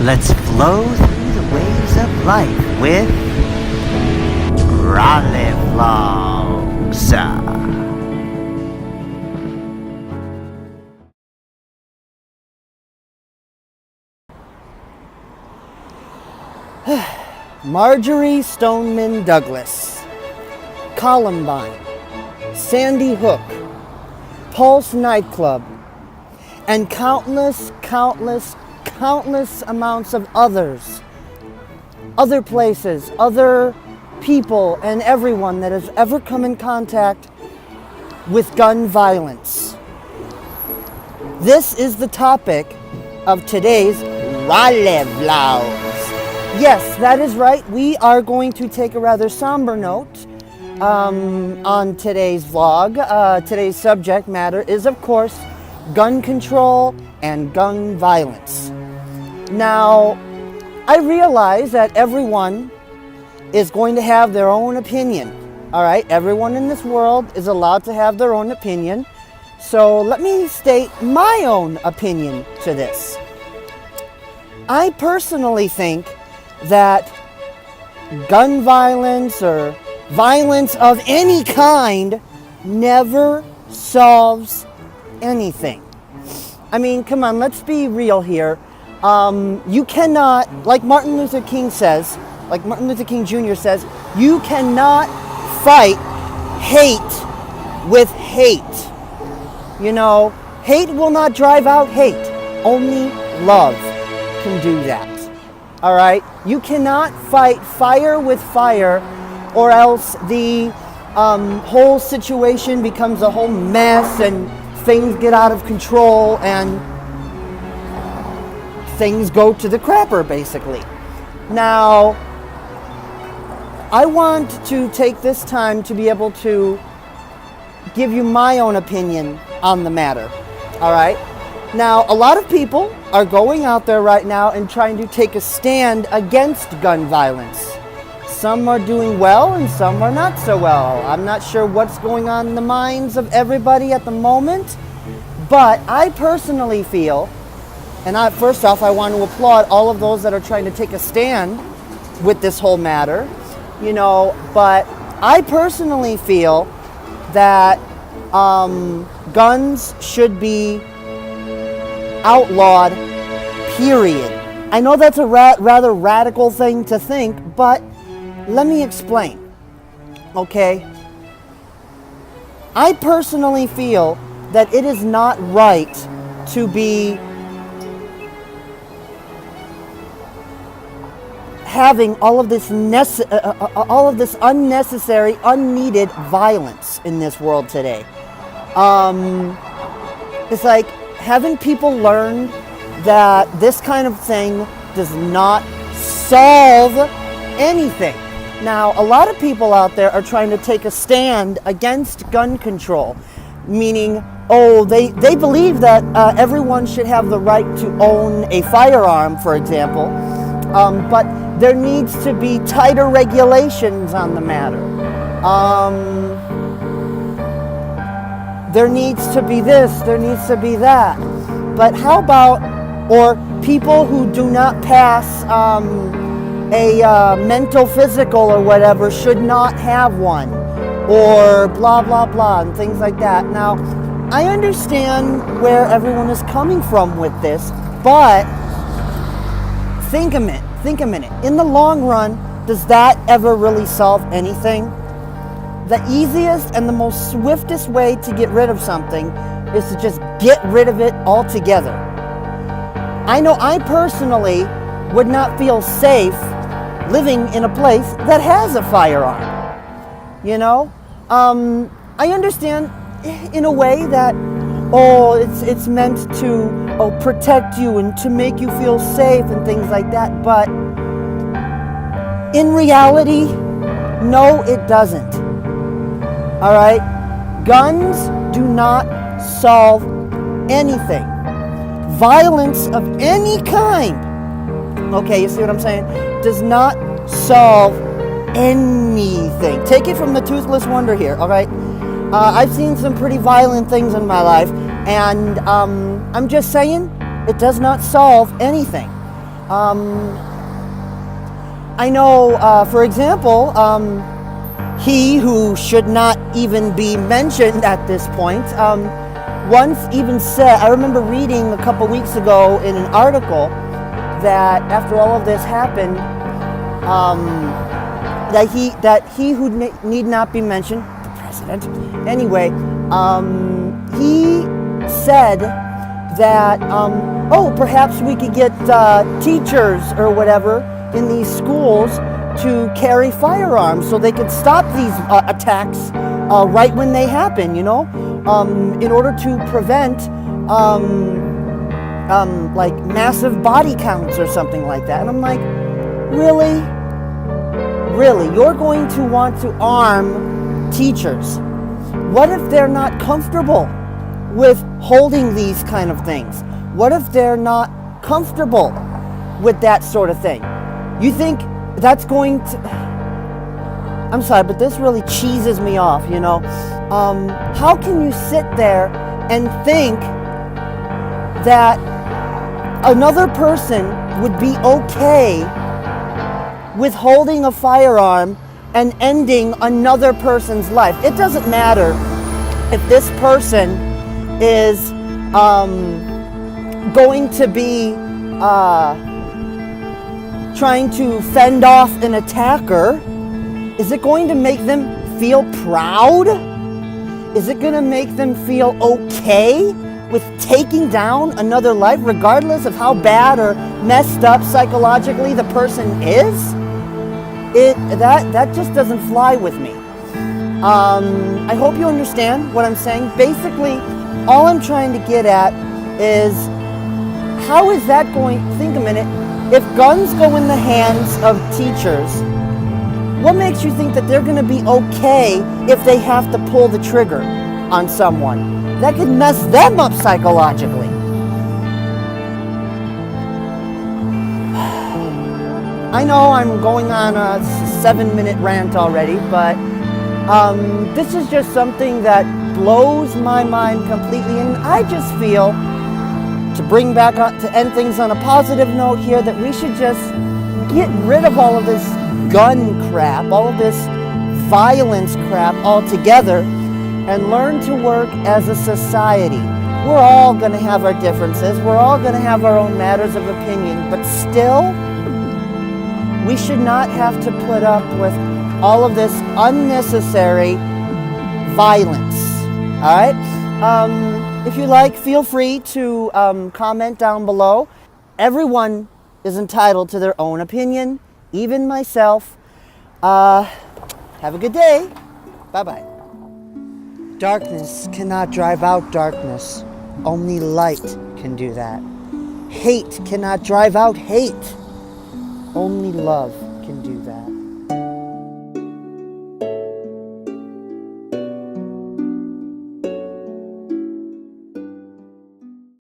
Let's flow through the waves of life with ROLLY Vlogs. Marjorie Stoneman Douglas, Columbine, Sandy Hook, Pulse nightclub, and countless amounts of other places, other people, and everyone that has ever come in contact with gun violence. This is the topic of today's ROLLY Vlogs. Yes, that is right. We are going to take a rather somber note on today's vlog. Today's subject matter is, of course, gun control and gun violence. Now, I realize that everyone is going to have their own opinion. All right, everyone in this world is allowed to have their own opinion. So let me state my own opinion to this. I personally think that gun violence or violence of any kind never solves anything. I mean, come on, let's be real here. You cannot, like Martin Luther King Jr. says, you cannot fight hate with hate. You know, hate will not drive out hate. Only love can do that. All right? You cannot fight fire with fire, or else the whole situation becomes a whole mess and things get out of control and things go to the crapper, basically. Now, I want to take this time to be able to give you my own opinion on the matter. All right? Now, a lot of people are going out there right now and trying to take a stand against gun violence. Some are doing well and some are not so well. I'm not sure what's going on in the minds of everybody at the moment, but I personally feel, and first off, I want to applaud all of those that are trying to take a stand with this whole matter, you know, but I personally feel that guns should be outlawed, period. I know that's a rather radical thing to think, but let me explain, okay? I personally feel that it is not right to be having all of this unnecessary, unneeded violence in this world today. It's like, haven't people learned that this kind of thing does not solve anything? Now, a lot of people out there are trying to take a stand against gun control, meaning, they believe that everyone should have the right to own a firearm, for example, but there needs to be tighter regulations on the matter. There needs to be this, there needs to be that. But how about, or people who do not pass a mental physical or whatever should not have one, or blah, blah, blah, and things like that. Now, I understand where everyone is coming from with this, but think a minute. In the long run, does that ever really solve anything? The easiest and the most swiftest way to get rid of something is to just get rid of it altogether. I know I personally would not feel safe living in a place that has a firearm. You know? I understand in a way that, it's meant to protect you and to make you feel safe and things like that, but in reality, no, it doesn't. All right? Guns do not solve anything. Violence of any kind, okay, you see what I'm saying, does not solve anything. Take it from the toothless wonder here, all right? I've seen some pretty violent things in my life, and I'm just saying, it does not solve anything. I know, for example, he who should not even be mentioned at this point, once even said, I remember reading a couple weeks ago in an article that after all of this happened, that he who need not be mentioned, the president, anyway, he said that, perhaps we could get teachers or whatever in these schools to carry firearms so they could stop these attacks right when they happen, in order to prevent like massive body counts or something like that. And I'm like, really? Really? You're going to want to arm teachers? What if they're not comfortable with holding these kind of things? What if they're not comfortable with that sort of thing? You think that's going to... I'm sorry, but this really cheeses me off, How can you sit there and think that another person would be okay with holding a firearm and ending another person's life? It doesn't matter if this person is going to be trying to fend off an attacker. Is it going to make them feel proud? Is it going to make them feel okay with taking down another life, regardless of how bad or messed up psychologically the person is? That just doesn't fly with me. I hope you understand what I'm saying. Basically, all I'm trying to get at is, how is that going? Think a minute. If guns go in the hands of teachers, what makes you think that they're going to be okay if they have to pull the trigger on someone? That could mess them up psychologically. I know I'm going on a 7-minute rant already, but this is just something that blows my mind completely, and I just feel, to bring back on, to end things on a positive note here, that we should just get rid of all of this gun crap, all of this violence crap altogether, and learn to work as a society. We're all going to have our differences. We're all going to have our own matters of opinion, but still, we should not have to put up with all of this unnecessary violence. All right? If you like, feel free to comment down below. Everyone is entitled to their own opinion, even myself. Have a good day. Bye-bye. Darkness cannot drive out darkness. Only light can do that. Hate cannot drive out hate. Only love can do that.